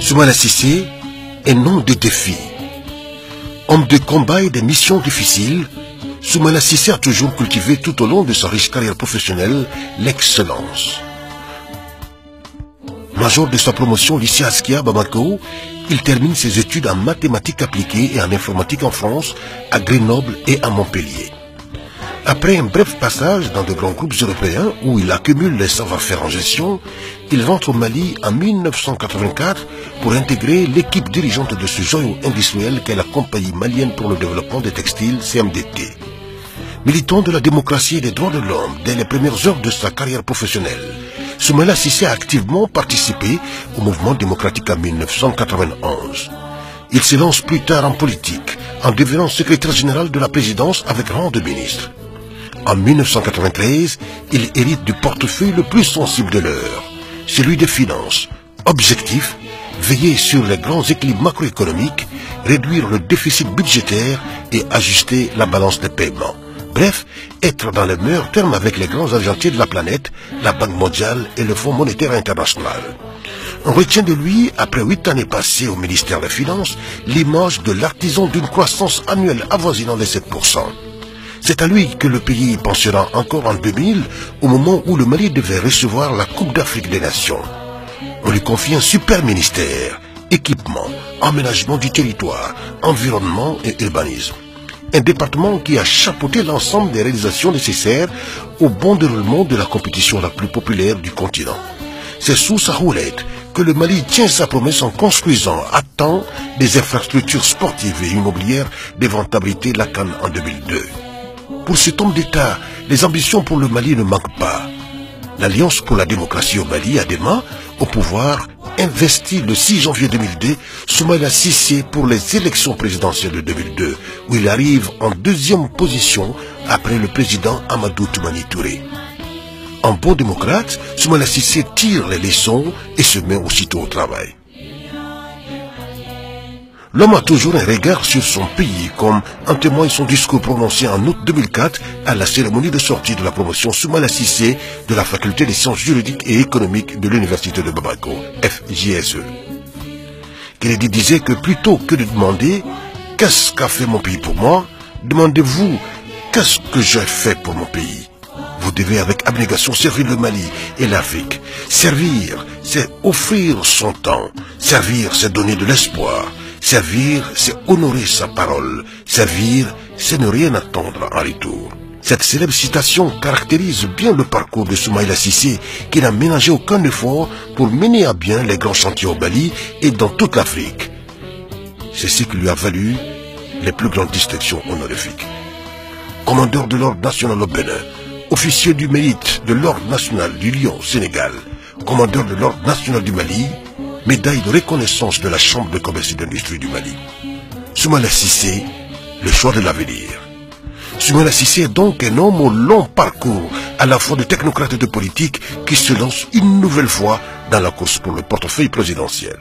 Soumaïla Cissé est nom de défi. Homme de combat et des missions difficiles, Soumaïla Cissé a toujours cultivé tout au long de sa riche carrière professionnelle l'excellence. Major de sa promotion lycée Askia à Bamako, il termine ses études en mathématiques appliquées et en informatique en France, à Grenoble et à Montpellier. Après un bref passage dans de grands groupes européens où il accumule les savoir-faire en gestion, il rentre au Mali en 1984 pour intégrer l'équipe dirigeante de ce joyau industriel qu'est la Compagnie malienne pour le développement des textiles, CMDT. Militant de la démocratie et des droits de l'homme dès les premières heures de sa carrière professionnelle, Soumaïla Cissé a activement participé au mouvement démocratique en 1991. Il se lance plus tard en politique, en devenant secrétaire général de la présidence avec rang de ministre. En 1993, il hérite du portefeuille le plus sensible de l'heure, celui des finances. Objectif, veiller sur les grands équilibres macroéconomiques, réduire le déficit budgétaire et ajuster la balance des paiements. Bref, être dans les meilleurs termes avec les grands argentiers de la planète, la Banque mondiale et le Fonds monétaire international. On retient de lui, après 8 années passées au ministère des Finances, l'image de l'artisan d'une croissance annuelle avoisinant les 7%. C'est à lui que le pays pensera encore en 2000, au moment où le Mali devait recevoir la Coupe d'Afrique des Nations. On lui confie un super ministère, équipement, aménagement du territoire, environnement et urbanisme. Un département qui a chapeauté l'ensemble des réalisations nécessaires au bon déroulement de la compétition la plus populaire du continent. C'est sous sa houlette que le Mali tient sa promesse en construisant à temps des infrastructures sportives et immobilières devant abriter la CAN en 2002. Pour cet homme d'État, les ambitions pour le Mali ne manquent pas. L'Alliance pour la démocratie au Mali, ADEMA, au pouvoir, investit le 6 janvier 2002 Soumaïla Cissé pour les élections présidentielles de 2002, où il arrive en deuxième position après le président Amadou Toumani Touré. En bon démocrate, Soumaïla Cissé tire les leçons et se met aussitôt au travail. L'homme a toujours un regard sur son pays, comme en témoigne son discours prononcé en août 2004 à la cérémonie de sortie de la promotion Soumaïla Cissé de la faculté des sciences juridiques et économiques de l'université de Bamako, FJSE. Kennedy disait que plutôt que de demander « Qu'est-ce qu'a fait mon pays pour moi ?», demandez-vous « Qu'est-ce que j'ai fait pour mon pays ?» Vous devez avec abnégation servir le Mali et l'Afrique. Servir, c'est offrir son temps. Servir, c'est donner de l'espoir. Servir, c'est honorer sa parole. Servir, c'est ne rien attendre en retour. Cette célèbre citation caractérise bien le parcours de Soumaïla Cissé, qui n'a ménagé aucun effort pour mener à bien les grands chantiers au Mali et dans toute l'Afrique. C'est ce qui lui a valu les plus grandes distinctions honorifiques. Commandeur de l'Ordre national au Bénin, officier du mérite de l'Ordre national du Lion au Sénégal, commandeur de l'Ordre national du Mali, médaille de reconnaissance de la Chambre de commerce et d'industrie du Mali. Soumaïla Cissé, le choix de l'avenir. Soumaïla Cissé est donc un homme au long parcours, à la fois de technocrate et de politique, qui se lance une nouvelle fois dans la course pour le portefeuille présidentiel.